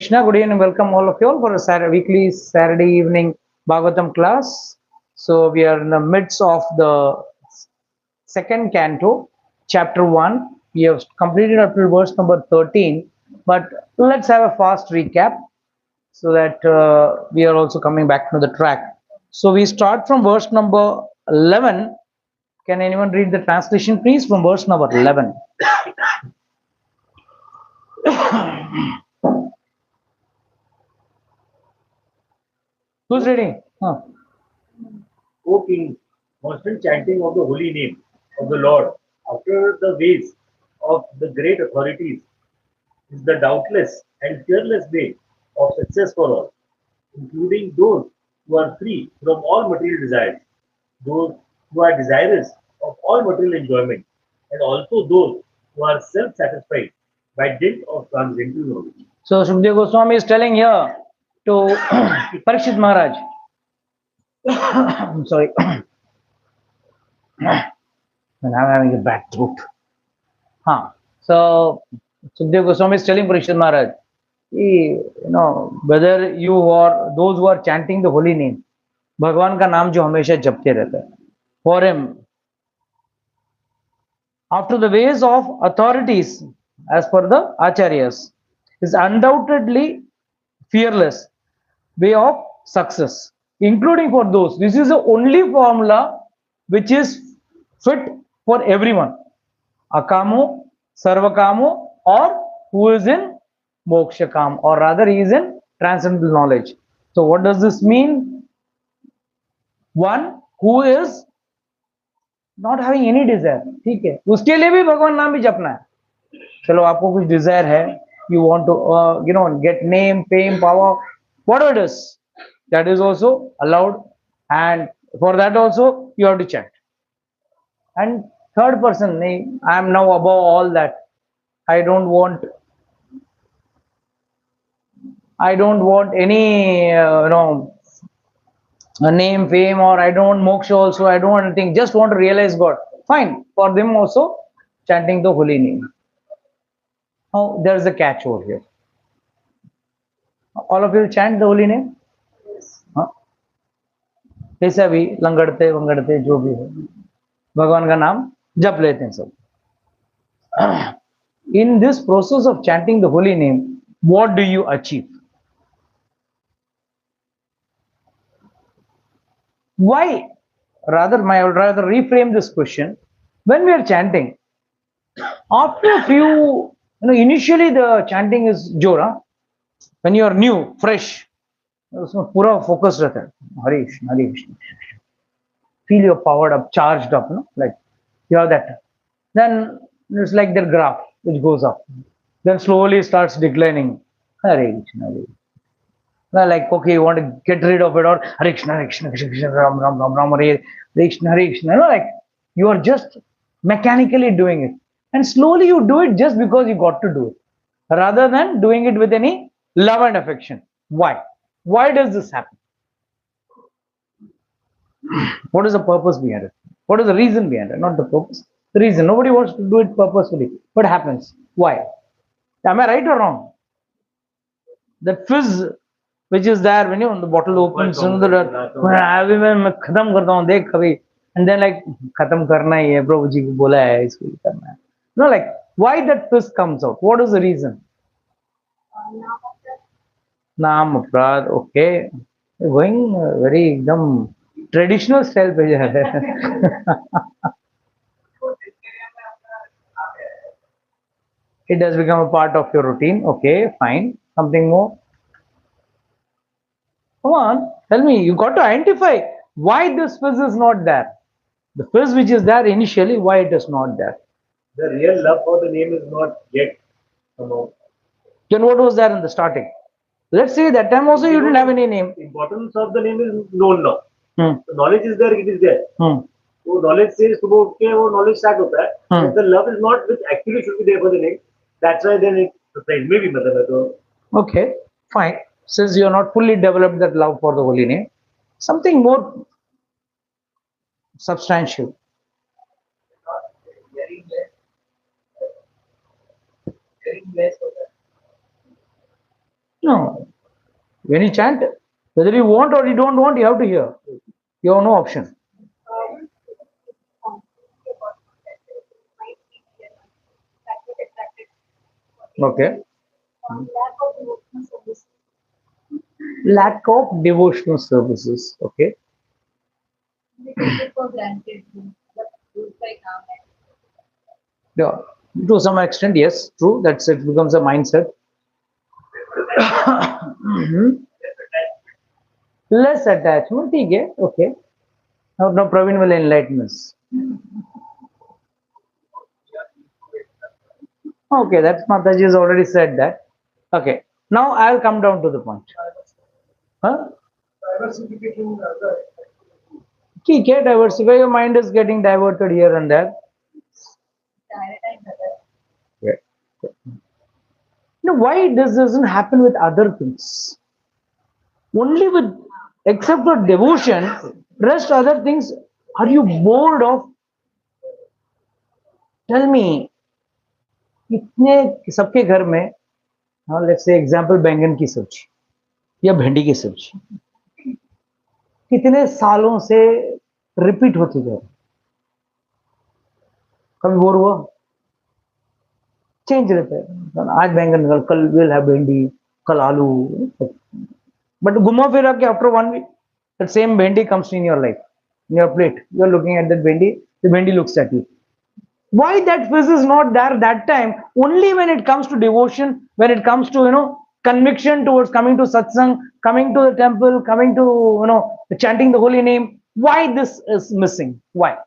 Good evening, welcome all of you all for a weekly Saturday evening Bhagavatam class. So we are in the midst of the second canto, chapter 1. We have completed up to verse number 13, but let's have a fast recap so that we are also coming back to the track. So we start from verse number 11. Can anyone read the translation, please, from verse number 11? Who's reading? O King, constant chanting of the holy name of the Lord after the ways of the great authorities is the doubtless and fearless way of success for all, including those who are free from all material desires, those who are desirous of all material enjoyment, and also those who are self-satisfied by dint of transcendental knowledge. So Sukdev Goswami is telling here to Parikshit Maharaj. I'm sorry. And I'm having a bad throat. So Sukdev Goswami is telling Parikshit Maharaj, whether you or those who are chanting the holy name, भगवान का नाम जो हमेशा जपते रहते हैं, for him, after the ways of authorities, as per the acharyas, is undoubtedly fearless way of success, including for those. This is the only formula which is fit for everyone. Akamo, Sarvakamo, or who is in Mokshakam, or rather he is in transcendental knowledge. So what does this mean? One who is not having any desire, ठीक है, उसके लिए भी भगवान नाम भी जपना है. चलो आपको कुछ desire है, you want to get name, fame, power, whatever it is, that is also allowed, and for that also you have to chant. And third person, I am now above all that. I don't want any a name, fame, or I don't want moksha also. I don't want anything. Just want to realize God. Fine. For them also, chanting the holy name. Now there is a catch over here. All of you chant the holy name. ऐसा भी लंगड़ते वंगड़ते जो भी हो, भगवान का नाम जप लेते हैं सब. In this process of chanting the holy name, what do you achieve? Why? I would rather reframe this question. When we are chanting, after a few, initially the chanting is jora. When you are new, fresh, उसमें पूरा focus रहता है. Hare Krishna, Hare Krishna. Feel you're powered up, charged up, like you have that. Then it's like the graph which goes up. Then slowly starts declining. Hare Krishna, Hare Krishna. Like, okay, you want to get rid of it, or Hare Krishna, Hare Krishna, Krishna Krishna, Ram Ram Ram Ram, Hare Krishna, Hare Krishna. Like you are just mechanically doing it, and slowly you do it just because you got to do it, rather than doing it with any love and affection. Why? Why does this happen? What is the purpose behind it? What is the reason behind it? Not the purpose. The reason. Nobody wants to do it purposefully. What happens? Why? Am I right or wrong? That fizz which is there when the bottle opens, and then like khatam karna hai hai, Prabhu ji bola hai, isko karna hai. Like why that fizz comes out? What is the reason? Naam aprad. Okay, going very traditional style pe ja hai. It has become a part of your routine. Okay, fine. Something more. Come on, tell me. You got to identify why this fizz is not there. The fizz which is there initially, why it is not there. The real love for the name is not yet come out. Then what was there in the starting? Let's say that time also you didn't have any name. Importance of the name is known now. The knowledge is there, it is there. So knowledge says सुबह उठ के वो knowledge start होता है. But the love is not which actually should be there for the name. That's why then it surprised me. Okay, fine. Since you are not fully developed that love for the holy name, something more substantial. No. When you chant, whether you want or you don't want, you have to hear. You have no option. Okay. Lack of devotional services. Okay. Yeah. To some extent, yes, true. That's it becomes a mindset. Mhm. Less attachment. Okay. Okay. Now Praveen will enlighten us. Okay, that's Mataji has already said that. Okay. Now I'll come down to the point. Huh? ठीक है, diversify. Your mind is getting diverted here and there. Yeah. Now, why this doesn't happen with other things? Only with, except for devotion, rest other things. Are you bored of? Tell me, इतने सबके घर में, let's say example बैंगन की सब्जी या भिंडी की सब्जी कितने सालों से रिपीट होती है, कभी बोर हुआ? चेंज रहता है, आज बैंगन, कल विल हैव भिंडी, कल आलू, बट घुमा फिरा के after 1 week that same bhendi comes in your life, in your plate. You are looking at that bhendi, the bhendi looks at you. Why that fizz is not there that time? Only when it comes to devotion, when it comes to conviction towards coming to satsang, coming to the temple, coming to chanting the holy name. Why this is missing? Why?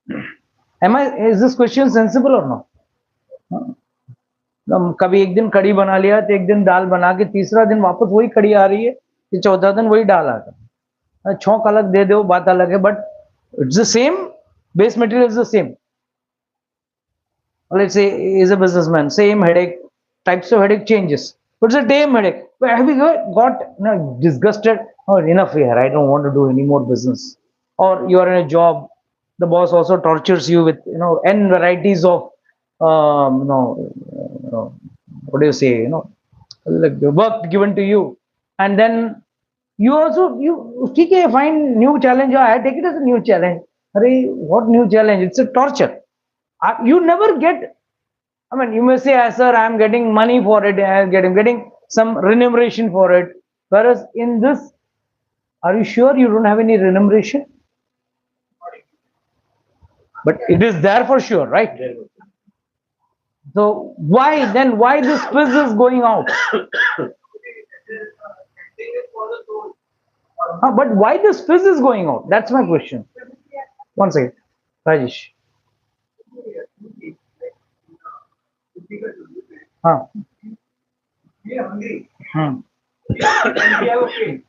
Is this question sensible or not? कभी एक दिन कड़ी बना लिया तो एक दिन दाल बना के तीसरा दिन वापस वही कड़ी आ रही है, कि चौथा दिन वही दाल आता है. छौंक अलग दे दो बात अलग है, but it's the same, base material is the same. Let's say is a businessman, same headache, types of headache changes, but it's the same headache. But have you got disgusted? Oh, enough here, I don't want to do any more business. Or you are in a job, the boss also tortures you with n varieties of what do you say, like the work given to you, and then you also ठीक है, find new challenge. I take it as a new challenge. Arey, what new challenge? It's a torture. You never get, I mean, you may say, sir, I am getting money for it, I am getting some remuneration for it. Whereas in this, are you sure you don't have any remuneration? But it is there for sure, right? So why then? Why this fizz is going out? But why this fizz is going out? That's my question. One second, Rajesh.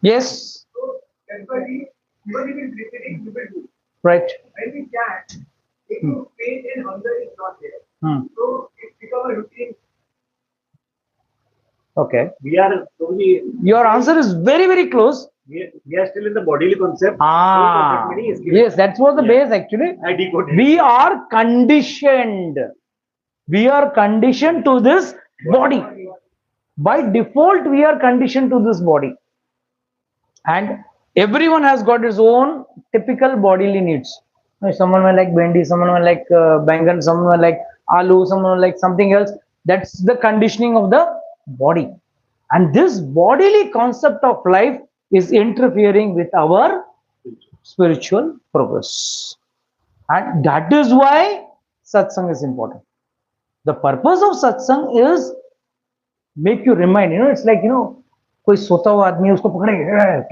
Yes. Right. Okay. Your answer is very, very close. We are still in the bodily concept. Yes, that's what the base actually. I decoded. We are conditioned. We are conditioned to this body. By default, we are conditioned to this body. And everyone has got his own typical bodily needs. Someone may like bhendi, someone may like bangan, someone may like aloo, someone may like something else. That's the conditioning of the body. And this bodily concept of life is interfering with our spiritual progress. And that is why satsang is important. The purpose of satsang is make you remind, it's like, कोई सोता हुआ आदमी उसको पकड़ेंगे,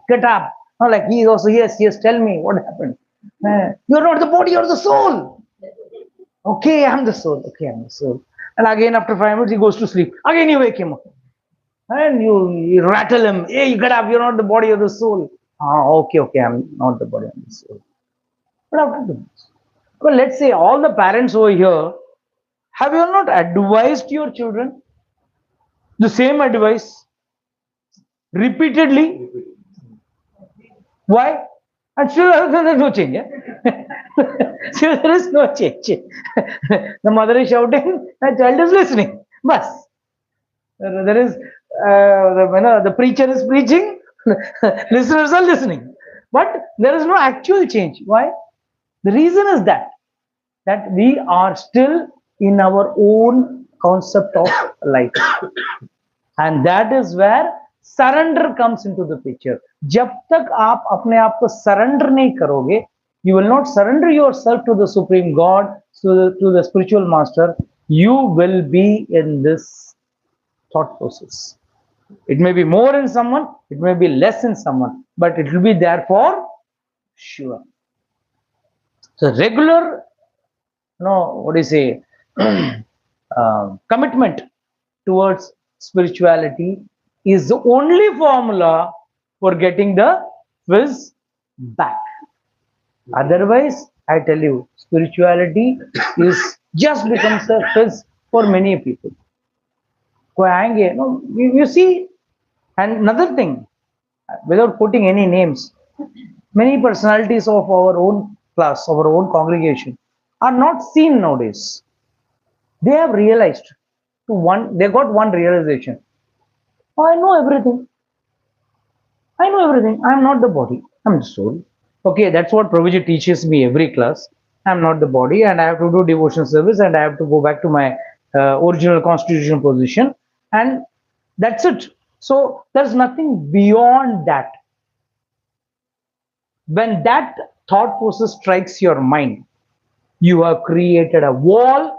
get up. No, like he is also, yes, tell me what happened. You're not the body, you're the soul. Okay, I'm the soul. Okay, I'm the soul. And again, after 5 minutes, he goes to sleep. Again, you wake him up. And you rattle him. Hey, you get up, you're not the body, you're the soul. Okay, I'm not the body, I'm the soul. What happened to this? Well, let's say all the parents over here, have you not advised your children the same advice repeatedly? Why? And still there is no change. Still there is no change. The mother is shouting, the child is listening. Bas. There is, the preacher is preaching, listeners are listening, but there is no actual change. Why? The reason is that we are still in our own concept of life, and that is where surrender comes into the picture. जब तक आप अपने आप को surrender नहीं करोगे, you will not surrender yourself to the supreme God, to the spiritual master. You will be in this thought process. It may be more in someone, it may be less in someone, but it will be there for sure. So regular, what do you say, commitment towards spirituality is the only formula for getting the fizz back. Otherwise, I tell you, spirituality is just becomes a fizz for many people. कोई आएंगे, no, you see, and another thing, without putting any names, many personalities of our own class, our own congregation, are not seen nowadays. They have realized they got one realization. Oh, I know everything. I know everything. I'm not the body. I'm the soul. Okay, that's what Prabhuji teaches me every class. I'm not the body, and I have to do devotion service, and I have to go back to my original constitutional position, and that's it. So there's nothing beyond that. When that thought process strikes your mind, you have created a wall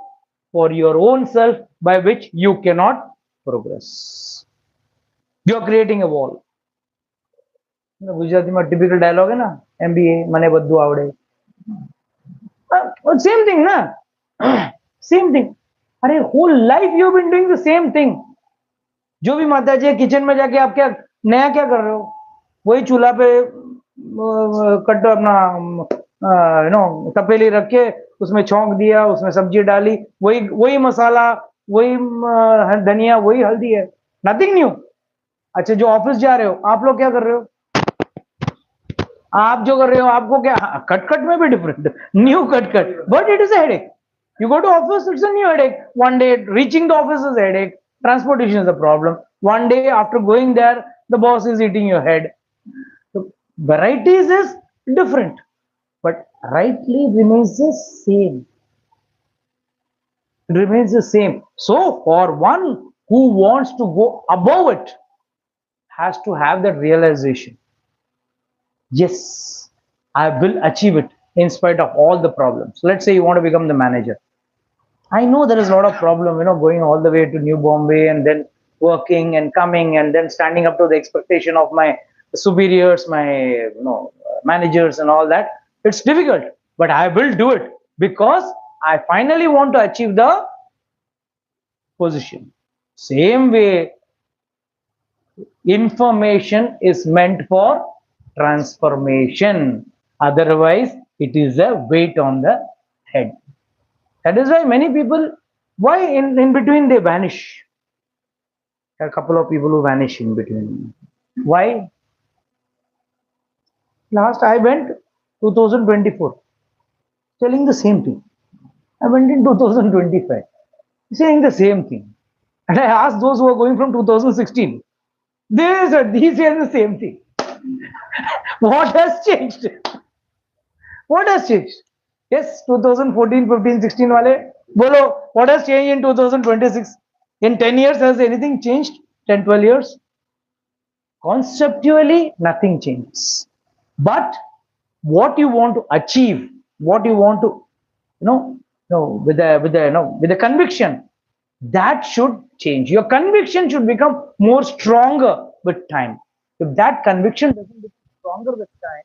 for your own self by which you cannot progress. You are creating a wall. ગુજરાતીમાં typical dialog હે ના MBA મને બધું આવડે. Same thing ना. Same thing. अरे whole life you've been doing the same thing. जो भी माता जी किचन में जाके आप क्या नया क्या कर रहे हो, वही चूल्हा पे कट अपना तपेली रख के उसमें छौंक दिया, उसमें सब्जी डाली, वही वही मसाला, वही धनिया, वही हल्दी है, नथिंग न्यू. अच्छा, जो ऑफिस जा रहे हो आप लोग क्या कर रहे हो, आप जो कर रहे हो आपको क्या, कट कट में भी different, new cut cut, but it is a headache. You go to office, it's a new headache. One day reaching the office is a headache. Transportation is a problem. One day after going there, the boss is eating your head. So varieties is different, but rightly remains the same. It remains the same. So for one who wants to go above it, has to have that realization. Yes, I will achieve it in spite of all the problems. Let's say you want to become the manager. I know there is a lot of problem, going all the way to New Bombay and then working and coming and then standing up to the expectation of my superiors, my managers and all that. It's difficult, but I will do it because I finally want to achieve the position. Same way, information is meant for transformation. Otherwise, it is a weight on the head. That is why many people, why in between they vanish. A couple of people who vanish in between. Why? Last I went 2024, telling the same thing. I went in 2025, saying the same thing. And I asked those who are going from 2016. They said, these say the same thing. What has changed? What has changed? Yes, 2014, 15, 16 wale, bolo, what has changed in 2026? In 10 years, has anything changed? 10, 12 years? Conceptually, nothing changes. But what you want to achieve, what you want to, with the conviction, that should change. Your conviction should become more stronger with time. If that conviction doesn't become stronger with time,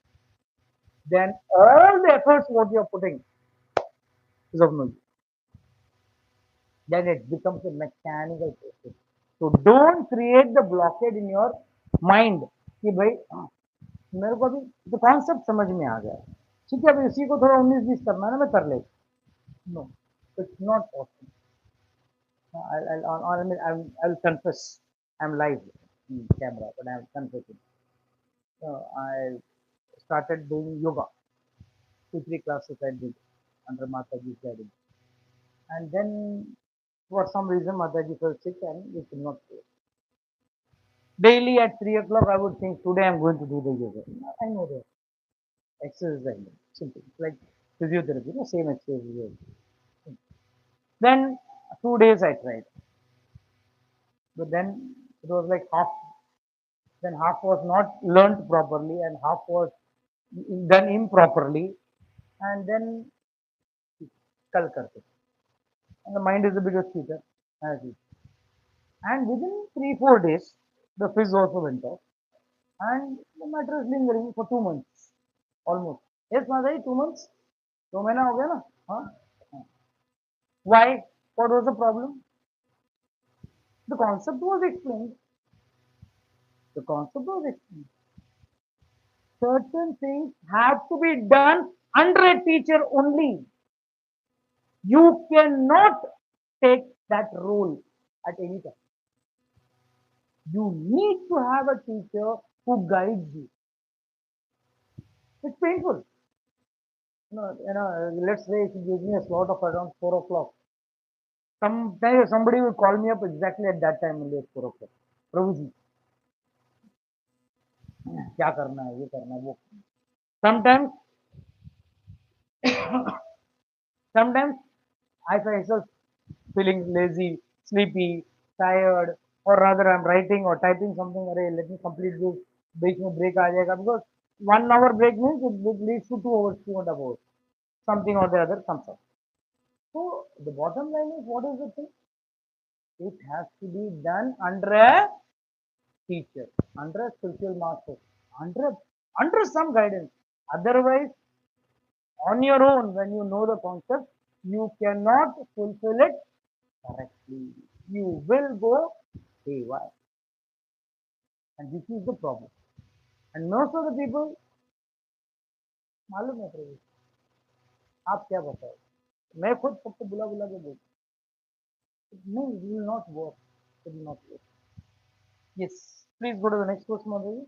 then all the efforts what you're putting is of no use. Then it becomes a mechanical process. So don't create the blockade in your mind कि भाई मेरे को अभी तो concept समझ में आ गया, ठीक है, अभी इसी को थोड़ा 19-20 करना है ना, मैं कर ले. No, it's not possible. I'll confess. I'm live in camera, but I'm confessing. I started doing yoga. 2, 3 classes I did under Mataji's guidance. And then For some reason, Mataji felt sick and we could not go. Daily at 3 o'clock, I would think, today I'm going to do the yoga. I know that. Exercise, I know. Simple. It's like physiotherapy, same exercise. Then 2 days I tried. But then it was like half, then half was not learned properly and half was done improperly. And then kal karte. And the mind is the biggest teacher. As it. And within 3 4 days, the fizz also went off. And the matter is lingering for 2 months. Almost. Yes, Madhai, 2 months? 2 महीना हो गया ना? हाँ? Why? What was the problem? The concept was explained. The concept was explained. Certain things have to be done under a teacher only. You cannot take that role at any time. You need to have a teacher who guides you. It's painful. Let's say if you give me a slot of around 4 o'clock. Sometimes somebody will call me up exactly at that time only at 4 o'clock. प्रभु जी क्या करना है ये करना है वो sometimes sometimes I find myself feeling lazy, sleepy, tired, or rather I'm writing or typing something. अरे let me complete this. बीच में break आ जाएगा because 1 hour break means it leads to 2 hours, 2.5 hours. Something or the other comes up. So the bottom line is what is the thing? It has to be done under a teacher, under a spiritual master, under under some guidance. Otherwise, on your own, when you know the concept, you cannot fulfill it correctly. You will go haywire. And this is the problem. And most of the people, मालूम है प्रभु आप क्या बताओ मैं खुद सबको बुला बुला के बोलता नहीं it will not work. It will not work. Yes, please go to the next question, Madhavi.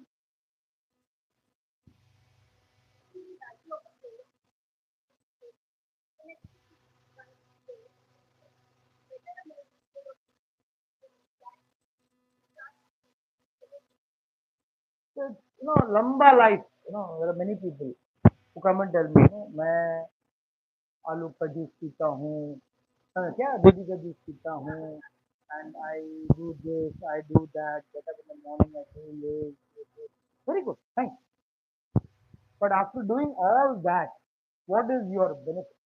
So, lamba life. There are many people who come and tell me, मैं आलू का जूस पीता हूँ क्या दूधी का जूस पीता हूँ and I do this, I do that, get up in the morning, I do this. Very good, thanks. But after doing all that, what is your benefit?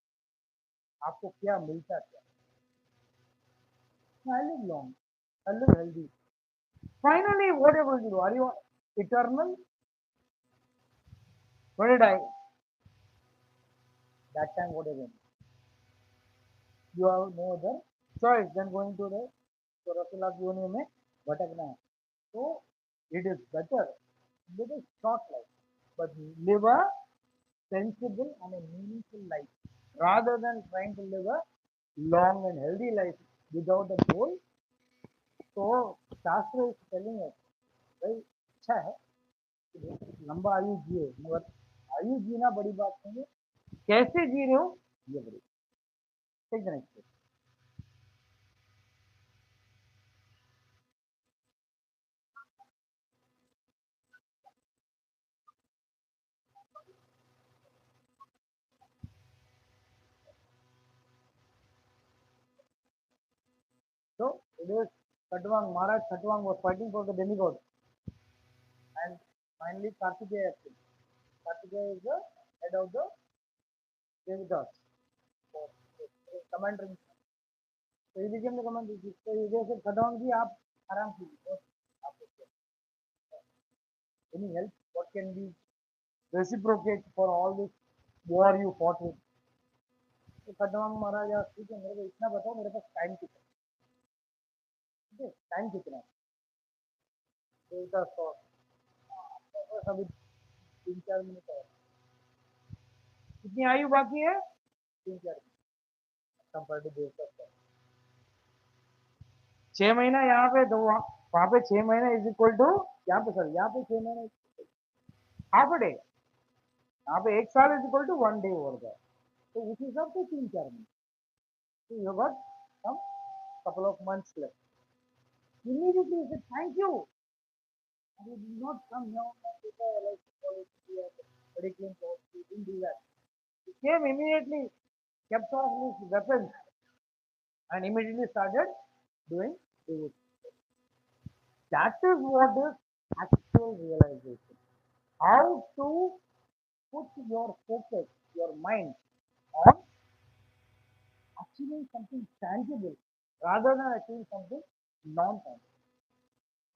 आपको क्या मिलता क्या? I live long, I live healthy. Finally, what are you going to do? Are you eternal? When did I? That time, what are you going to do? You have no other choice than going to the Rasulah Yoni में भटकना है. So it is better live a short life, but live a sensible and a meaningful life rather than trying to live a long and healthy life without a goal. So Shastra is telling us, भाई अच्छा है कि लंबा आयु जिए मगर आयु जीना बड़ी बात नहीं है कैसे जी रहे हो ये बड़ी ठीक है next so it is Khatwang Maharaj Khatwang was fighting for the demigod and finally Kartikeya came. Paduka is the head of the demigods. So, commander in chief. So he became the commander in chief. So he said, Khadwan ji, आप आराम कीजिए. आपको any help? What can be reciprocate for all this war you fought with? तो खडवांग महाराज ठीक है मेरे को इतना बताओ मेरे पास टाइम कितना ठीक है टाइम कितना है देवता सौ बस अभी 3 4 मिनट है कितनी आयु बाकी है 3 4 मिनट कंपेयर टू देवता सौ 6 महीना यहाँ पे तो वहाँ पे 6 महीना इज इक्वल टू यहाँ पे सर यहाँ पे 6 महीना हाफ अ डे यहाँ पे 1 साल is equal to 1 day over that तो उस हिसाब से 3 4 मिनट तो you got some couple of months left. Immediately he said, thank you. And he did not come here with a like very clean clothes. He didn't do that. He came immediately, kept off his weapons, and immediately started doing it. That is what is actual realization. How to put your focus, your mind on achieving something tangible rather than achieving something non-tangible.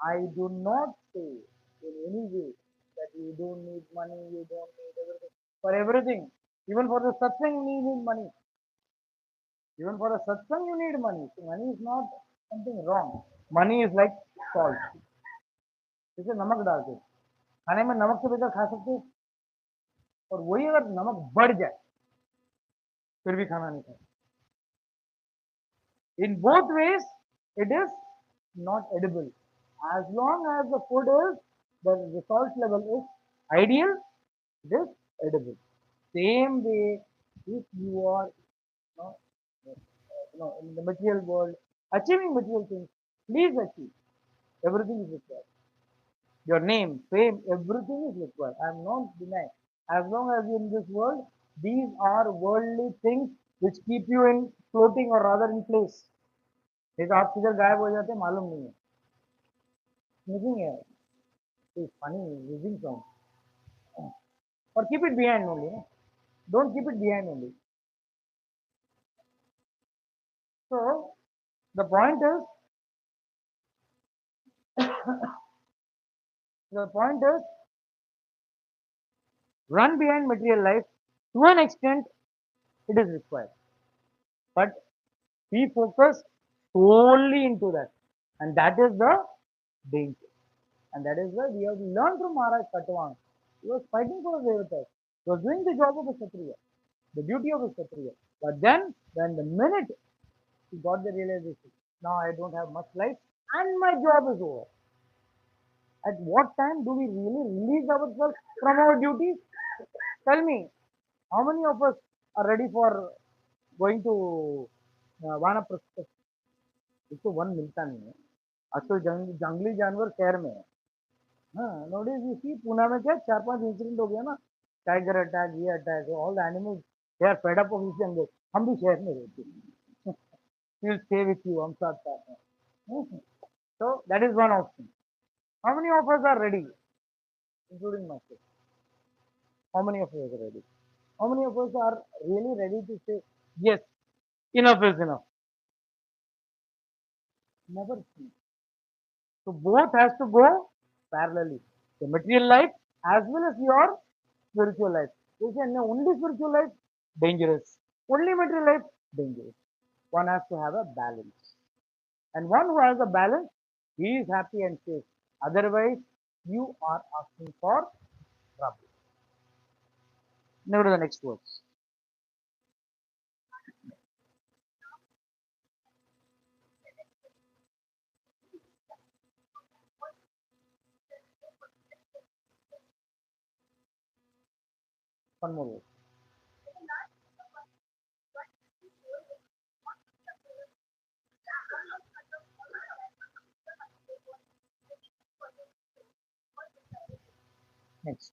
I do not say in any way that you don't need money, you don't need everything. For everything, even for the satsang, you need money. Even for a satsang, you need money. So money is not something wrong. Money is like salt. जैसे नमक डालते खाने में नमक से बगैर खा सकते और वही अगर नमक बढ़ जाए फिर भी खाना नहीं खाए. In both ways, it is not edible. As long as the food is, the salt level is ideal, it is edible. Same way, if you are in the material world, achieving material things, please achieve. Everything is required. Your name, fame, everything is required. I am not denying. As long as you're in this world, these are worldly things which keep you in floating or rather in place. नहीं तो आप किधर गायब हो जाते मालूम नहीं है. Sneaking है. It's funny, using sound. Or keep it behind only. Don't keep it behind only. So the point is, the point is, run behind material life to an extent it is required, but be focused solely into that, and that is the danger. And that is why we have to learn from Maharaj Katwang. He was fighting for the Devatas. He was doing the job of a Kshatriya, the duty of a Kshatriya. But then, when the minute he got the realization, now I don't have much life and my job is over. At what time do we really release ourselves from our duties? Tell me, how many of us are ready for going to वानप्रस्थ? इसको one मिलता नहीं है. आज तो जंगली जानवर शहर में है. हाँ, nowadays you see पुणे में क्या 4-5 इंसिडेंट हो गया ना, टाइगर अटैक, ये attack, all the animals they are fed up of इस जंगल. हम भी शहर में रहते हैं. We'll stay with you, हम साथ साथ हैं. So that is one option. How many of us are ready, including myself? How many of us are ready? How many of us are really ready to say yes, enough is enough? Never seen. So both has to go parallelly. The material life as well as your spiritual life. You say no, only spiritual life, dangerous. Only material life, dangerous. One has to have a balance. And one who has a balance, he is happy and safe. Otherwise, you are asking for trouble. Now to the next verse. One more verse. Next.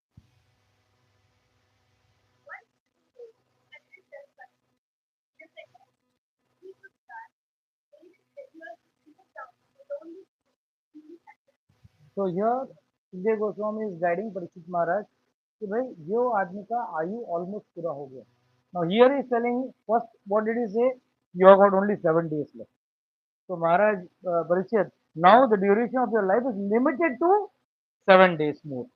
So here, Sujay Goswami is guiding Parikshit Maharaj कि भाई जो आदमी का आयु almost पूरा हो गया. Now here he is telling first what did he say? You have got only 7 days left. So Maharaj Parikshit, now the duration of your life is limited to 7 days more.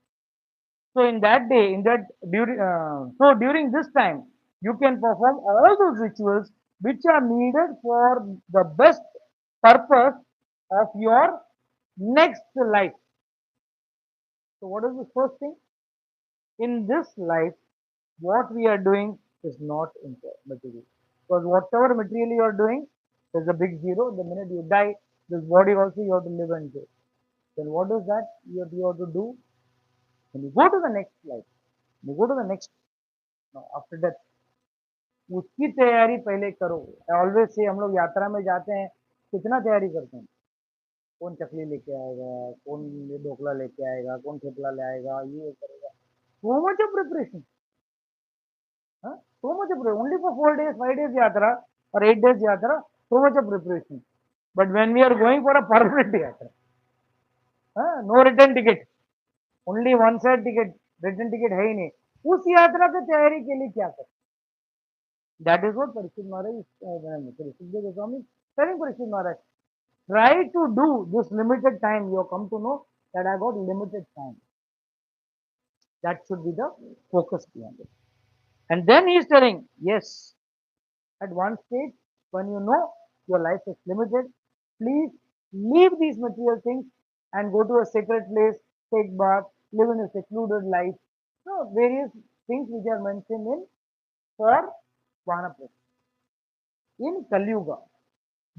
So in that day, in that during this time, you can perform all those rituals which are needed for the best purpose of your next life. So what is the first thing? In this life, what we are doing is not material. Because whatever material you are doing, there's a big zero. The minute you die, this body also you have to live and go. Then what is that you have to do? When you go to the next life, you go to the next, no, after death, उसकी तैयारी पहले करो. I always say हम लोग यात्रा में जाते हैं कितना तैयारी करते हैं, कौन चकली लेके आएगा, कौन ये ढोकला लेके आएगा, कौन थेपला ले आएगा, ये करेगा, so much of preparation, so much of preparation, only for 4 days, 5 days yatra or 8 days yatra, so much of preparation. But when we are going for a permanent yatra, no return ticket, only one side ticket, return ticket है ही नहीं, उस यात्रा की तैयारी के लिए क्या कर, that is what Parikshit Maharaj is, Parikshit Goswami is telling Parikshit Maharaj, try to do this limited time, you have come to know that I got limited time, that should be the focus behind it. And then he is telling, yes, at one stage, when you know your life is limited, please leave these material things and go to a sacred place, take bath, live in a secluded life. So, various things which are mentioned in for Vanaprastha. In Kali Yuga,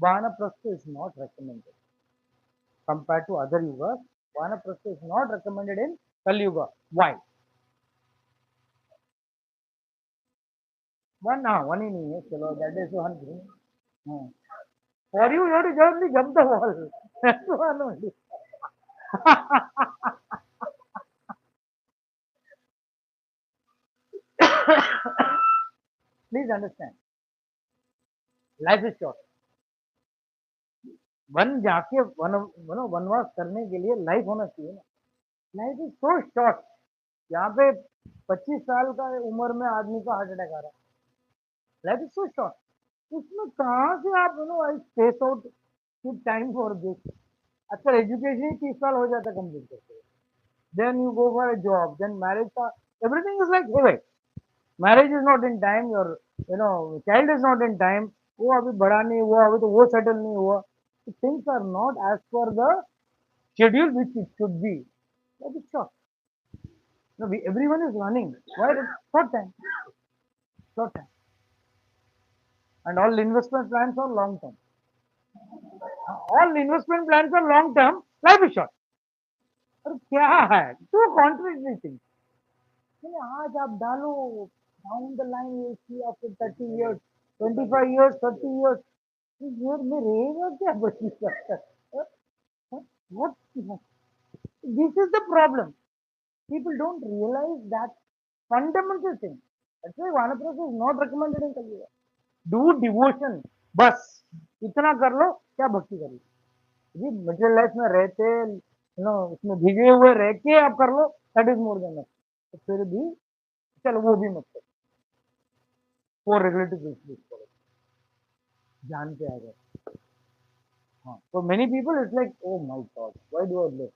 Vanaprastha is not recommended. Compared to other yugas, Vanaprastha is not recommended in Kali Yuga. Why? One ही नहीं है, चलो that is one thing. For you have to just jump the wall. That's one only. Please understand, life is short. One जाके वनवास करने के लिए life होना चाहिए ना, लाइफ इज सो शॉर्ट. यहाँ पे 25 साल का उम्र में आदमी को हार्ट अटैक आ रहा है, लाइफ इज सो शॉर्ट. उसमें कहाँ से आप I space out time for this. आजकल एजुकेशन ही 30 साल हो जाता है कंप्लीट करते, then you go for a job, then marriage का everything is like, hey भाई, marriage is not in time, your child is not in time, वो अभी बड़ा नहीं हुआ, अभी तो वो सेटल नहीं हुआ, so things are not as per the schedule which it should be. That is short. No, everyone is running. Why? Short time. Short time. And all investment plans are long term. All investment plans are long term. Life is short. और क्या है? Two contradictory things. आज आप डालो, down the line you see after 30 years, 25 years, 30 years, year में रहेगा क्या बची सकता? What? This is the problem. People don't realize that fundamental thing. That's why Vanaprastha is not recommended in Kali Yuga. Do devotion. बस इतना कर लो, क्या भक्ति करोगे? जी मटेरियल लाइफ में रहते उसमें भीगे हुए रह के आप कर लो, दैट इज मोर देन, तो फिर भी चलो वो भी मत करो, फॉर रेगुलेटरी प्रिंसिपल्स करो, जान के आ गए. हाँ, so many people it's like, oh my god, why do I live?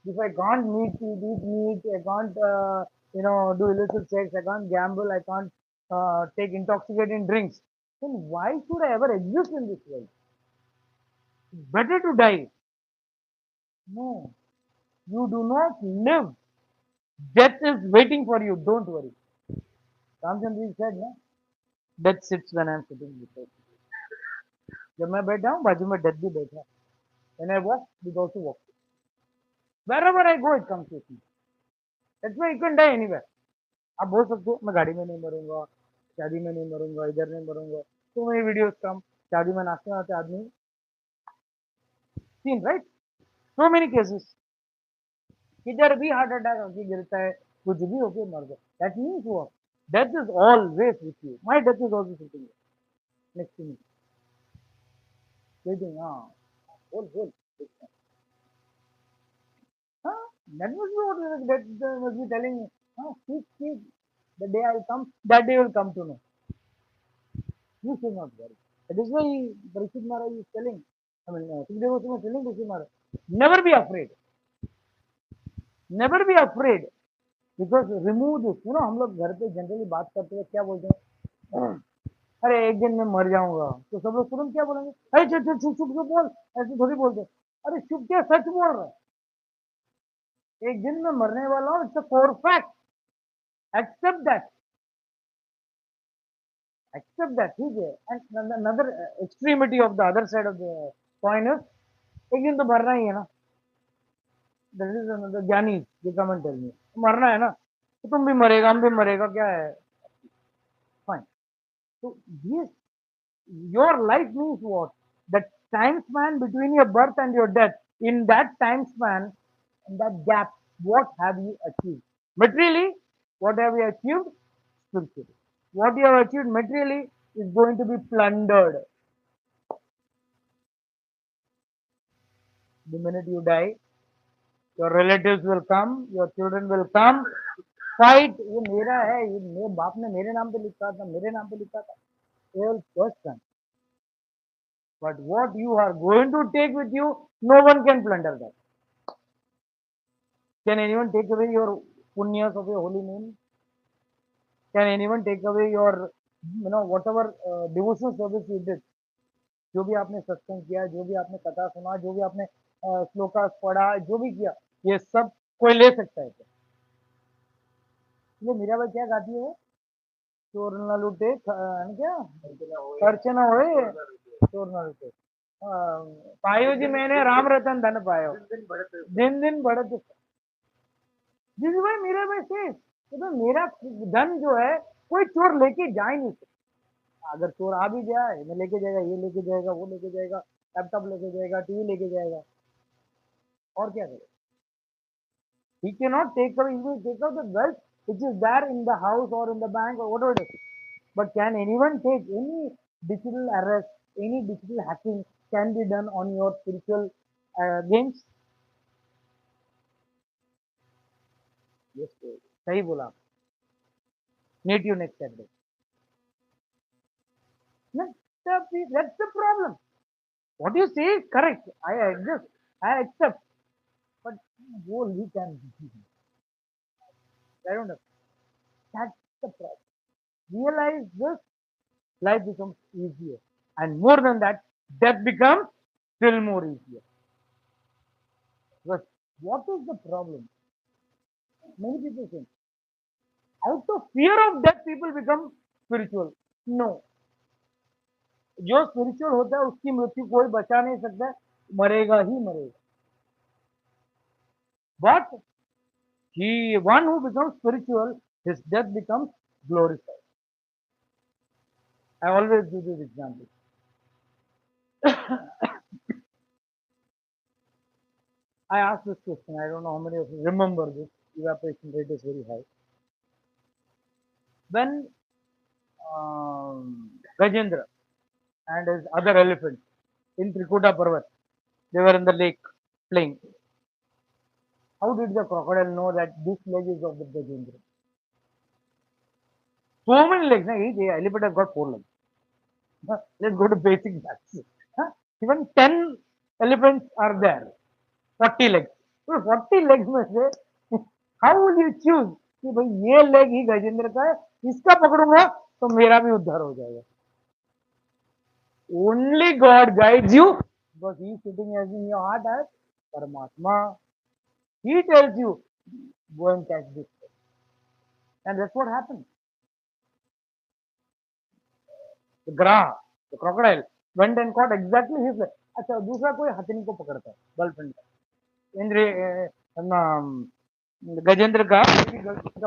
If I can't eat meat, I can't do illicit sex, I can't gamble, I can't take intoxicating drinks, then why should I ever exist in this world? It's better to die. No, you do not live. Death is waiting for you. Don't worry. Ramchandra said, na, death sits when I am sitting before you. जब मैं बैठा हूँ बाजू में death भी बैठा है. When I walk, it also walks. Wherever I go, it comes with me. That's why you can die anywhere. आप बोल सकते हो मैं गाड़ी में नहीं मरूंगा, शादी में नहीं मरूंगा, इधर नहीं मरूंगा. So many videos come. शादी में नाचते नाचते आदमी seen, right? So many cases. किधर भी हार्ट अटैक होके गिरता है, कुछ भी होके मर गया. That means what? Death is always with you. My death is also sitting here next to me. Waiting, hold. That must be what that must be telling me. Speak. The day I will come, that day will come to know. You should not worry. That is why Parikshit Maharaj is telling, Sukadeva Goswami is telling Parikshit Maharaj, never be afraid. Never be afraid. Because remove this. हम लोग घर पे generally बात करते हुए क्या बोलते हैं, अरे एक दिन मैं मर जाऊंगा, तो सब लोग तुरंत क्या बोलेंगे, अरे चुप चुप चुप चुप बोल, ऐसे थोड़ी बोलते. अरे चुप क्या, सच बोल रहा है, एक दिन मैं मरने वाला हूँ, it's a core fact. Except that. ठीक है. And another extremity of the other side of the coin is, एक दिन तो मरना ही है ना. दैट इज अनदर ज्ञानी ये कमेंट टेल मी, मरना है ना, तो तुम भी मरेगा, हम भी मरेगा, क्या है, fine. So yes, your life means what? That time span between your birth and your death, in that time span, in that gap, what have you achieved? Materially, what have you achieved? Spiritually. What you have achieved materially is going to be plundered. The minute you die, your relatives will come, your children will come, fight. ये मेरा है, ये मेरे बाप ने मेरे नाम पे लिखा था, मेरे नाम पे लिखा था. They will question. But what you are going to take with you, no one can plunder that. Can anyone take away your punyas of your holy name? Can anyone take away your, whatever devotional service you did? जो भी आपने सत्संग किया, जो भी आपने कथा सुना, जो भी आपने श्लोका पढ़ा, जो भी किया, ये सब कोई ले सकता है क्या? ये मीराबाई क्या गाती है? चोर न लूटे क्या खर्च न होए, चोर न लूटे, पायो जी मैंने राम रतन धन पायो, दिन दिन बढ़त. जिस भाई मीराबाई से तो मेरा धन जो है कोई चोर लेके जा ही नहीं सकता. अगर चोर आ भी जाए, मैं लेके जाएगा, ये लेके जाएगा, वो लेके जाएगा, लैपटॉप लेके जाएगा, टीवी लेके जाएगा, और क्या करेगा? He cannot take away, he will take out the wealth which is there in the house or in the bank or whatever it is. But can anyone take any digital arrest, any digital hacking can be done on your spiritual games? Yes, सही बोला. Need you next Saturday. That's the problem. What you say is correct. I adjust, I accept. But what he can do? I don't know. That's the problem. Realize this, life becomes easier. And more than that, death becomes still more easier. But what is the problem? Many people think, out of fear of death, people become spiritual. No. जो spiritual होता है उसकी मृत्यु कोई बचा नहीं सकता, मरेगा ही मरेगा. But one who becomes spiritual, his death becomes glorified. I always give this example. I asked this question. I don't know how many of you remember this. Evaporation rate is very high. When Gajendra and his other elephants in Trikuta Parvat, they were in the lake playing. How did the crocodile know that this leg is of the Gajendra? So many legs. The elephant has got 4 legs. Let's go to basic maths. Even 10 elephants are there. 40 legs. So 40 legs में से how will you choose कि भाई ये leg ही गजेंद्र का है, इसका पकड़ूंगा तो मेरा भी उद्धार हो जाएगा. Only God guides you because He is sitting as in your heart as Paramatma. He tells you, go and catch this. And that's what happened. The Gra, the crocodile, went and caught exactly his leg. अच्छा दूसरा कोई हथिनी को पकड़ता है, girlfriend का, गजेंद्र का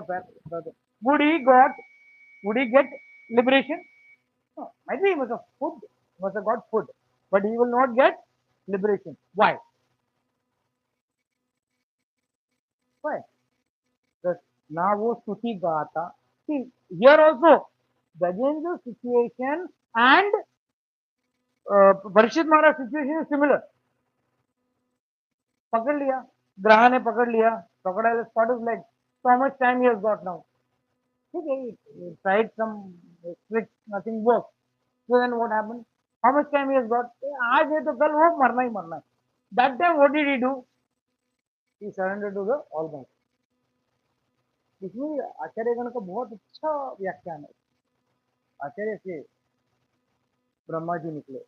पैर. Would he get liberation? No. Maybe he must have got food, but he will not get liberation. Why? Why? Because now वो स्तुति गाता. See, here also, Gajendra's situation and Parishit Maharaj's situation is similar. पकड़ लिया, ग्रह ने पकड़ लिया, crocodile has caught his leg. So how much time he has got now? ठीक है, he tried some tricks, nothing worked. So then what happened? How much time he has got? आज है तो कल वो मरना ही मरना है. That time what did he do? He surrendered to the Almighty. इसमें आचार्यगण का बहुत अच्छा व्याख्यान है. आचार्य से ब्रह्मा जी निकले.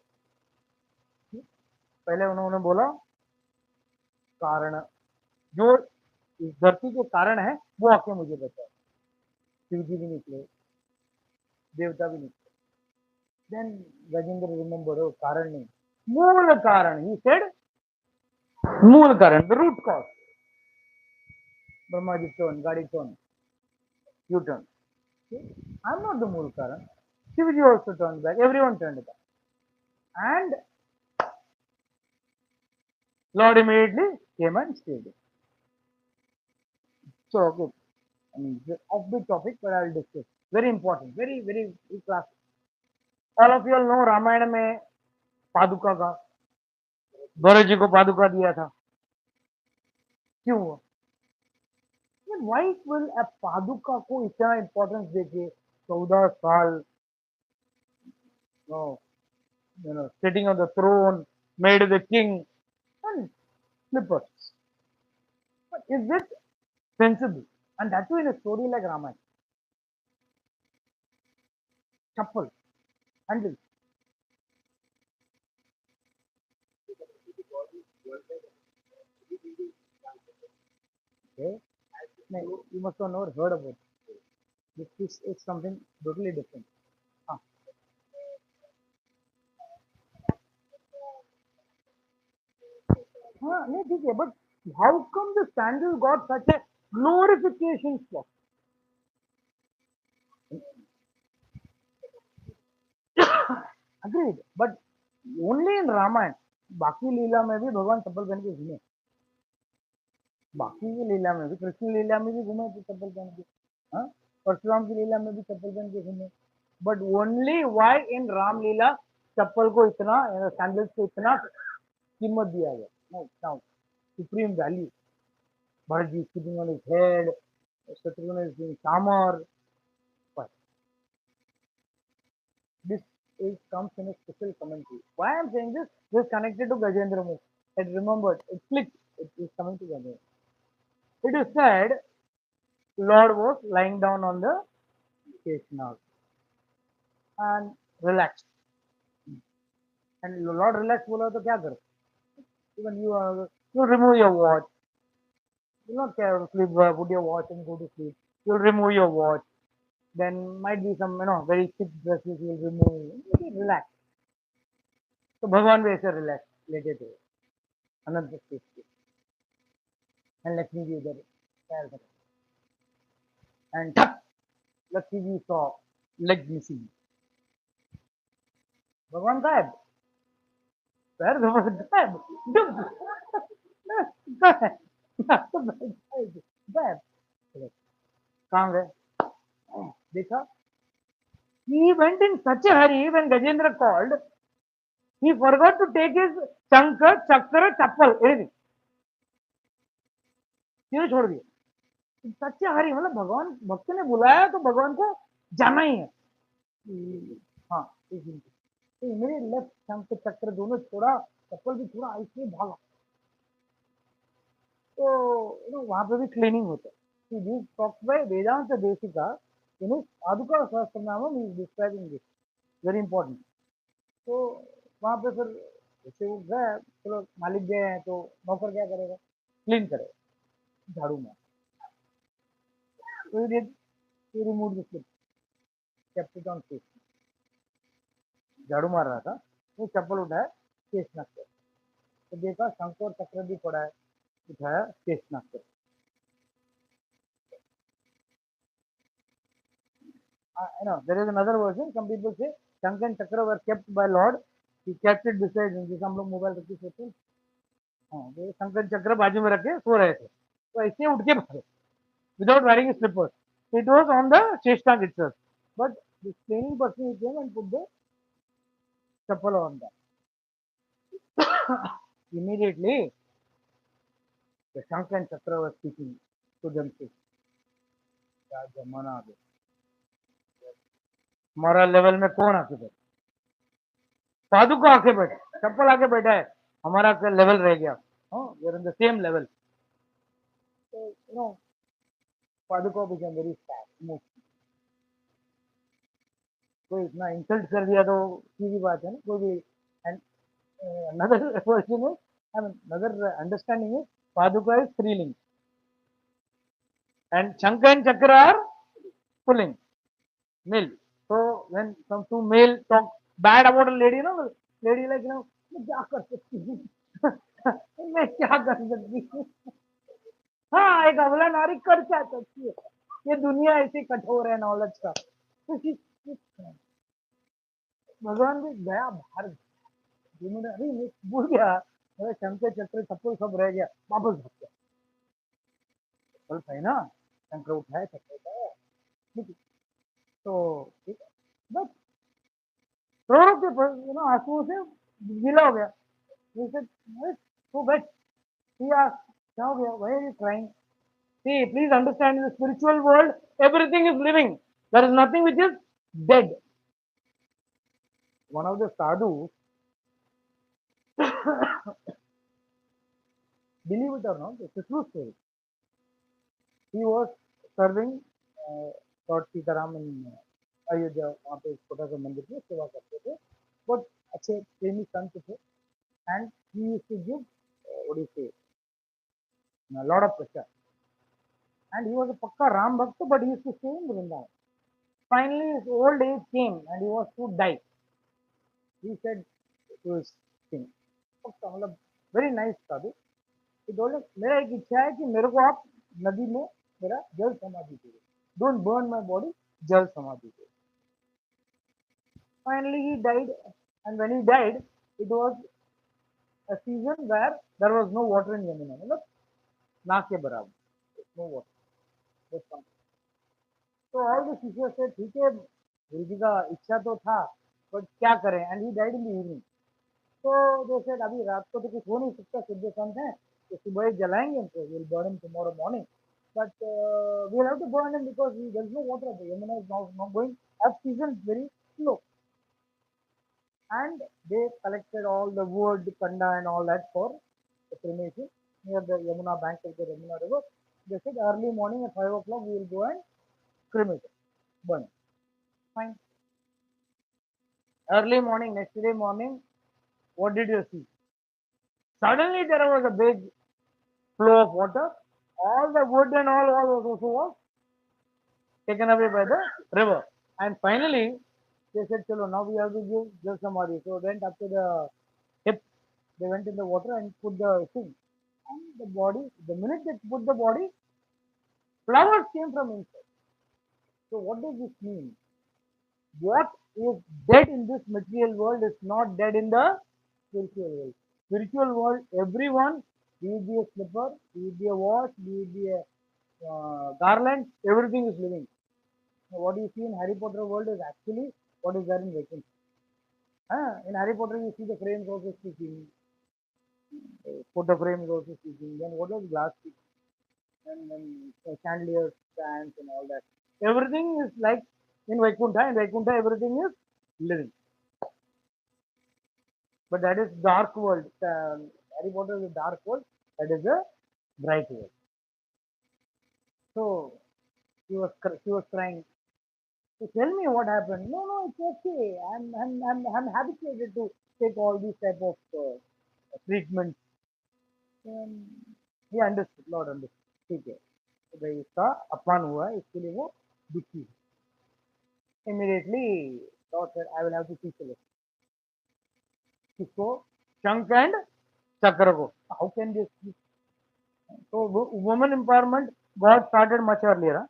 पहले उन्होंने बोला कारण, जो इस धरती के कारण है वो आके मुझे बताओ. शिव जी भी निकले, देवता भी निकले. Then Gajendra remembered, oh, कारण नहीं, मूल कारण. He said, मूल कारण, the root cause. Brahma ji turned, गाड़ी turned, you turn. I'm not the मूल कारण. Shiv ji also turned back. Everyone turned back. And Lord immediately came and stayed. So, okay, I mean, it's an offbeat topic, but I'll discuss. Very important, very classic. All of you all know Ramayan में पादुका का भरत जी को पादुका दिया था. क्यों हुआ? Why will a पादुका को इतना इम्पोर्टेंस देके 14 साल no, sitting on the throne, made the king, and slippers? But is it sensible? And that too in a story like Ramayana. Chappal, handle. Okay? No, you must have never heard about it. This is something totally different. हाँ, हाँ नहीं ठीक है, but how come the sandal got such a glorification slot? Agreed, but only in Ramayana. बाकी लीला में भी भगवान चप्पल पहन के घूमे. बाकी की लीला में भी, कृष्ण लीला में भी घूमे थे चप्पल पहन के. हाँ, परशुराम की लीला में भी चप्पल पहन के घूमे. But only why in Ram Lila चप्पल को इतना, सैंडल्स को इतना कीमत दिया गया. No now supreme value. Bharat ji sitting on his head, Shatrughna is doing शामर. But this is comes in a special commentary. Why I'm saying this? This is connected to Gajendra Mukh. I remembered. It clicked. It is coming together. It is said Lord was lying down on the station and relaxed. And Lord relaxed बोला तो क्या करो? Even you remove your watch. You not care sleep. Put your watch and go to sleep. You'll remove your watch. Then might be some very thick dresses you'll remove. Okay, relax. तो भगवान भी ऐसे relax लेटे थे. अनंत स्थिति. And Lakshmi ji उधर पैर कर. And Lakshmi ji saw legs missing. भगवान गायब. पैर गायब. डुब. गायब. गायब. कहाँ गए? देखा? He went in such a hurry when Gajendra called. He forgot to take his Shankar, Chakra, Chappal, anything. तीनों छोड़ दिए. सच्चे हरी मतलब भगवान भक्त ने बुलाया तो भगवान को जाना ही है. हाँ, एक मिनट. तो मेरे लेफ्ट शंख चक्र दोनों छोड़ा, चप्पल भी छोड़ा, इसलिए भागा. तो वहां पे भी क्लीनिंग होता है. दिस टॉक्स बाय वेदांत देशिका इन पादुका Sahasranama is describing this. Very important. तो वहां पे फिर जैसे वो गए, चलो मालिक गए हैं तो नौकर क्या करेगा? क्लीन करेगा झाड़ू में. तो ये remove the slip, kept it on face. झाड़ू मार रहा था, वो चप्पल उठाया, केस नाक कर. तो देखा शंख और चक्र भी पड़ा है, उठाया, केस नाक कर. There is another version. Some people say Shankh and Chakra were kept by Lord. He kept it beside him. जैसे हम लोग मोबाइल रख के सोते हैं. हाँ, तो शंख and चक्र बाजू में रखे सो रहे थे. तो ऐसे उठ के भागे without wearing slippers. It was on the Sheshtag itself. But the training person came and put the chappal on that. Immediately, the Shankh and Chakra were speaking to themselves. क्या जमाना आ गया. हमारा लेवल में कौन आके बैठा? पादुका आके बैठा, चप्पल आके बैठा है. हमारा लेवल रह गया. We are in the same level. So, पादुका became very sad. कोई इतना इंसल्ट कर दिया तो सीधी बात है ना. कोई भी. And another version is, another understanding is Paduka is thrilling and Shankha and Chakra are pulling male. So when some two male talk bad about a lady, lady like मैं क्या कर सकती हूँ. मैं क्या कर सकती हूँ. हाँ, एक अबला नारी कर क्या सकती है. ये दुनिया ऐसी कठोर है नॉलेज का. भगवान भी गया बाहर. अरे भूल गया अरे शंकर चक्र चप्पल सब रह गया, वापस भाग गया। चप्पल है ना, शंकर उठाया, चक्कर उठाया, ठीक है। तो ठीक है, बस रो के आंसुओं से गीला हो गया। जैसे तो बस क्या क्या हो गया, why are you crying? See, please understand, in the spiritual world everything is living, there is nothing which is dead. One of the sadhus, believe it or not, it's a true story. He was serving Lord Sitaram in Ayodhya, वहाँ पे छोटा सा मंदिर में सेवा करते थे, बहुत अच्छे प्रेमी संत थे। And he used to give what do you say lot of pressure, and he was a pakka Ram Bhakt, but he used to stay in Vrindavan. Finally, his old age came and he was to die. He said to his king, पक्का मतलब very nice Sadhu, he told him, मेरा एक इच्छा है कि मेरे को आप नदी में मेरा जल समाधि दीजिए, don't burn my body, जल समाधि दीजिए। Finally, he died, and when he died, it was a season where there was no water in Yamuna, मतलब ना के बराबर, no water, just one. तो ऑल द शिष्य से ठीक है, गुरु जी का इच्छा तो था, बट क्या करें, and he died in the evening. तो दे सेड अभी रात को तो कुछ हो नहीं सकता, सिद्ध संत है, तो सुबह ही जलाएंगे उनको, will burn him tomorrow morning, but we have to burn him because there is no water, the Yamuna is now going off season very slow. And they collected all the wood, kanda and all that for the cremation near the Yamuna bank of the Yamuna river. They said early morning at 5 o'clock we will go and cremate it, burn it. Fine. Early morning, next day morning, what did you see? Suddenly there was a big flow of water. All the wood and all was taken away by the river. And finally, they said, Chalo, now we have to give Jal Samadhi. So they went up to the hip, they went in the water and put the thing. And the body, the minute they put the body, flowers came from inside. So what does this mean? What is dead in this material world is not dead in the spiritual world. Spiritual world, everyone, be it be a slipper, be it be a watch, be it be a garland, everything is living. So what you see in Harry Potter world is actually what is there in Vacancy. In Harry Potter, you see the frames also speaking, photo frames also speaking, then what was glass speaking, and then chandeliers, stands, and all that. Everything is like in Vaikuntha, everything is living. But that is dark world. Harry Potter is a dark world, that is a bright world. So she was crying. So tell me what happened. No, no, it's okay. I'm habituated to take all these type of treatments. And he understood, Lord understood. ठीक है, तो भाई इसका अपमान हुआ है, इसके लिए वो दुखी है। Immediately, Lord said, I will have to teach a lesson. किसको? शंख एंड चक्र को। How can this be? So woman empowerment God started much earlier.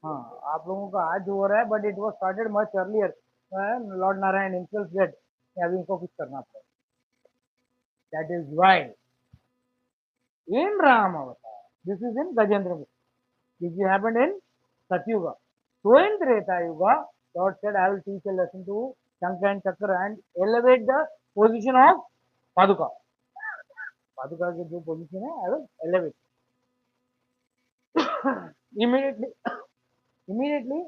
हाँ, आप लोगों का आज हो रहा है, but it was started much earlier. Lord Narayan himself said, अभी इनको कुछ करना पड़ेगा. That is why in Rama avatar, this is in Gajendra Mukti. This happened in Satyuga. So in Treta Yuga, Lord said, I will teach a lesson to Shankha and Chakra and elevate the position of Paduka. Paduka की जो position है, I will elevate. immediately, immediately,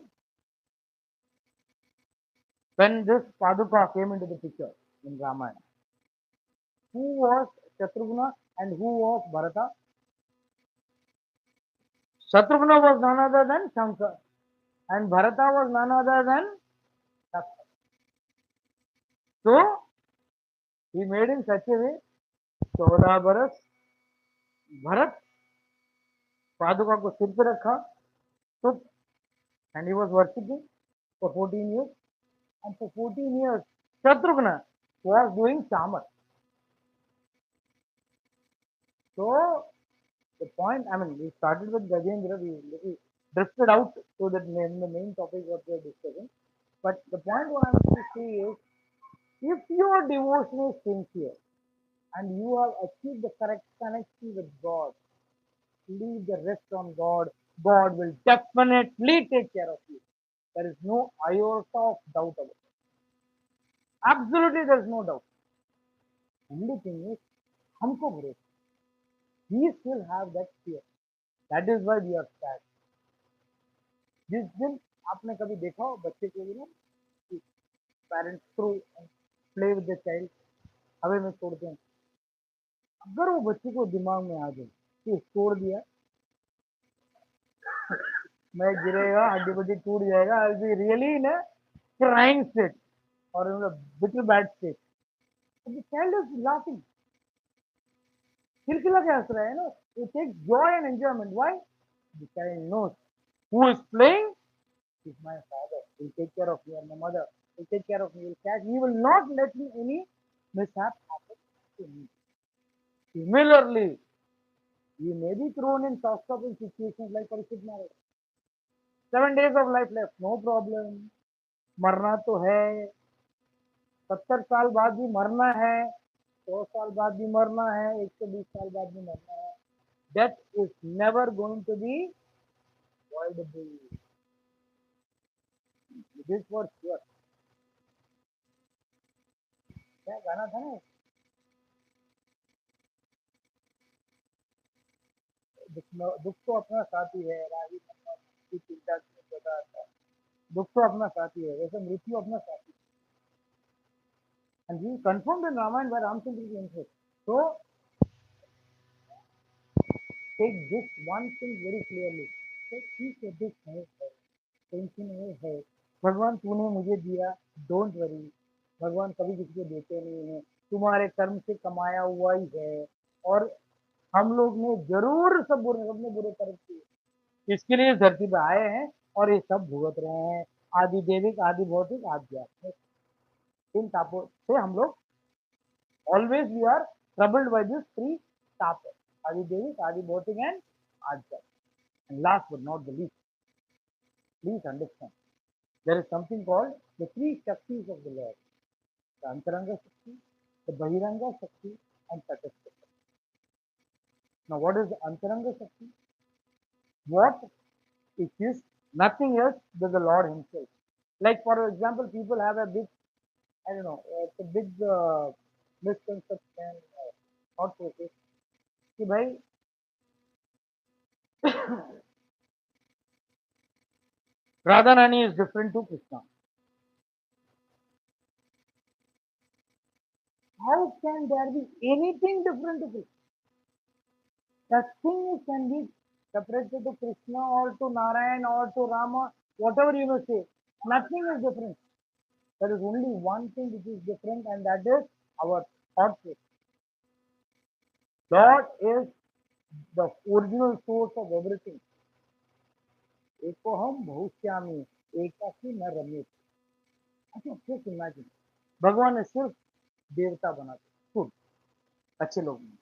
when this Paduka came into the picture in Ramayana, who was Shatrughna and who was Bharata? Shatrughna was none other than Shankar, and Bharata was none other than Chakra. So he made in such a way, 14 बरस भरत पादुका को सिर पे रखा, तो and he was worshipping for 14 years, and for 14 years Shatrughna was doing chamar. So the point, I mean, we started with Gajendra, we drifted out to the main topic what we are discussing. But the point what I'm trying to say is, if your devotion is sincere and you have achieved the correct connection with God, leave the rest on God. God will definitely take care of you. There is no iota of doubt about it. Absolutely, there is no doubt. Only thing is, हमको भरोसा. We still have that fear. That is why we are sad. जिस दिन आपने कभी देखा हो बच्चे को ना parents through play with the child हवे में छोड़ते हैं, अगर वो बच्चे को दिमाग में आ जाए कि छोड़ दिया मैं गिरेगा हड्डी बड्डी टूट जाएगा, I will be really in a crying state और in a little bad state, the child is laughing, खिलखिला के हंस रहा है ना, it takes joy and enjoyment. Why? The child knows who is playing is my father. He'll take care of me, and my mother will take care of me. He'll catch. He will not let me any mishap happen to me. Similarly, we may be thrown in tossed up in situations like Parikshit marriage. 7 days of life left, no problem. मरना तो है, 70 साल बाद भी मरना है, 100 साल बाद भी मरना है, 120 साल बाद भी मरना है. Death is never going to be avoidable. This was sure. क्या गाना था ना, दुख तो अपना साथी है, राही मन्ना की चिंता क्यों सताता है. दुख तो अपना साथी है, वैसे मृत्यु अपना साथी है. And he confirmed in Ramayana by Ramchandra ji himself. So take this one thing very clearly. So ठीक है, दुख है, टेंशन है, भगवान तूने मुझे दिया, डोंट वरी. भगवान कभी किसी को देते नहीं है, तुम्हारे कर्म से कमाया हुआ ही है, और हम लोग ने जरूर सबने बुरे कर्म किए, इसके लिए इस धरती पे आए हैं और ये सब भुगत रहे हैं. आदि देविक, आदि भौतिक, आध्यात्मिक, इन तापों से हम लोग always we are troubled by this three ताप, आदि देविक, आदि भौतिक एंड आध्यात्मिक. And last but not the least, please understand, there is something called the three Shaktis of the Lord: the Antaranga Shakti, the Bahiranga Shakti, and Tatastha Shakti. Now, what is the Antaranga Shakti? What it is nothing else than the Lord Himself. Like, for example, people have a big, I don't know, it's a big misconception, thought process, कि भाई Radha Rani is different to Krishna. How can there be anything different to Krishna? Nothing can be separated to Krishna or to Narayan or to Rama, whatever you may say. Nothing is different. There is only one thing which is different, and that is our thought process. God is the original source of everything. एको हम बहुश्यामी एकाकी न रमेश. अच्छा, just imagine, भगवान ने सिर्फ देवता बनाते, खुद अच्छे लोग नहीं,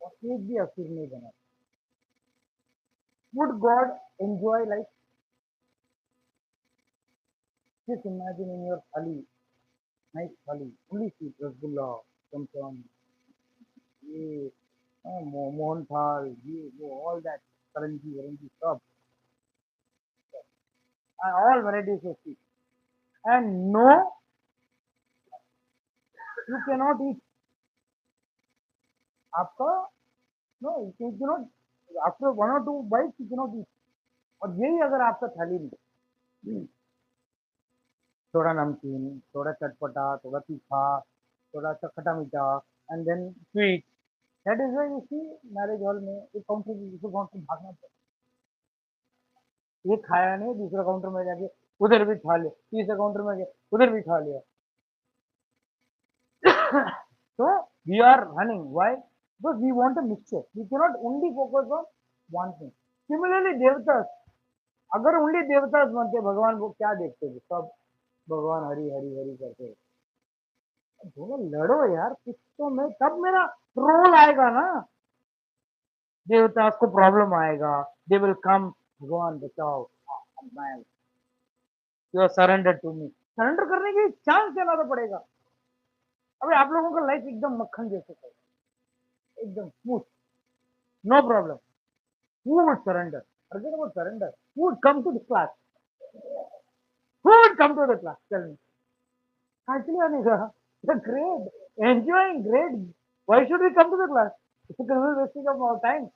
और एक भी असुर नहीं बनाते. Would God enjoy life? Just imagine in your thali, nice thali, only sweet rasgulla, samsam, ये मोहन थाल, ये वो, all that karanji stuff, all varieties of sweet, and no, you cannot eat. आपका no, you cannot, after one or two bites you cannot eat. और यही अगर आपका थाली में थोड़ा नमकीन, थोड़ा चटपटा, थोड़ा तीखा, थोड़ा सा खट्टा मीठा, and then sweet, that is why you see marriage hall में एक काउंटर से दूसरे काउंटर भागना पड़ता है. एक खाया नहीं, दूसरा काउंटर में जाके उधर भी खा लिया, तीसरे काउंटर में गए उधर भी खा लिया. So we are running. Why? Because we want a mixture. We cannot only focus on one thing. Similarly, देवता, अगर ओनली देवता बनते भगवान को क्या देखते थे, सब भगवान हरि हरि हरि करते. दोनों लड़ो यार कुछ तो, मैं तब मेरा रोल आएगा ना. देवता को प्रॉब्लम आएगा, दे विल कम, भगवान बचाओ, मैं you are surrender to me. Surrender करने की चांस देना तो पड़ेगा. अभी आप लोगों का लाइफ एकदम मक्खन जैसे है, एकदम smooth, no problem. Who would surrender? Forget about surrender. Who would come to the class? Who would come to the class? Tell me. Actually, Anika, you're great, enjoying great. Why should we come to the class? It's a criminal wasting of our time.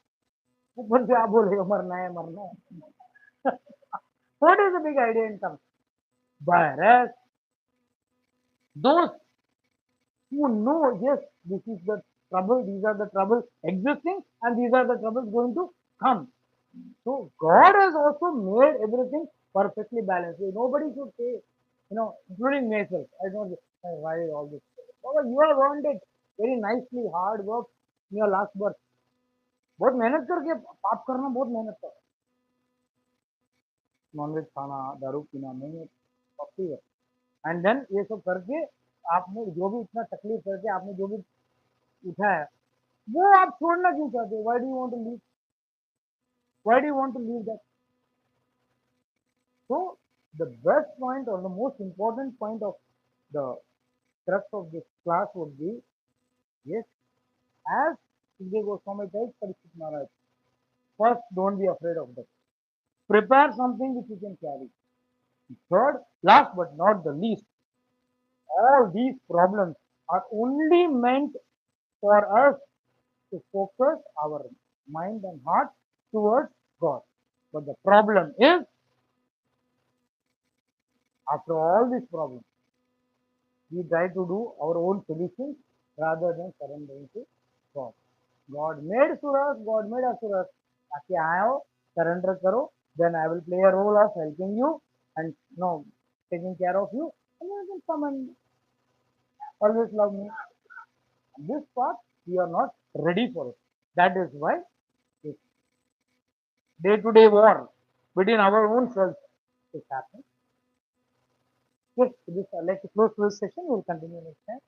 ऊपर से आप बोलेगा मरना है मरना है. What is the big idea in terms? Whereas those who know, yes, this is the trouble, these are the troubles existing, and these are the troubles going to come. So God has also made everything perfectly balanced. Nobody should say, including myself, I don't why all this. Baba, you have earned it very nicely, hard work in your last birth. बहुत मेहनत करके पाप करना बहुत मेहनत का. Nonveg खाना, दारू पीना, मेहनत काफी है. एंड देन ये सब करके आपने जो भी इतना तकलीफ करके आपने जो भी उठाया, वो आप छोड़ना क्यों चाहते हो? Why do you want to leave? Why do you want to leave that? So the best point or the most important point of the crux of this class would be, yes, as Sukdev Goswami tells Parikshit Maharaj, first don't be afraid of that. Prepare something which you can carry. Third, last but not the least, all these problems are only meant for us to focus our mind and heart towards God. But the problem is, after all these problems, we try to do our own solutions rather than surrendering to God. God made Suras, God made Asuras. ताकि आओ, surrender करो, then I will play a role of helping you and taking care of you, and then you can come and always love me. This part we are not ready for it. That is why this day-to-day war between our own selves is happening. Okay, so this I'd like to close this session. We'll continue next time.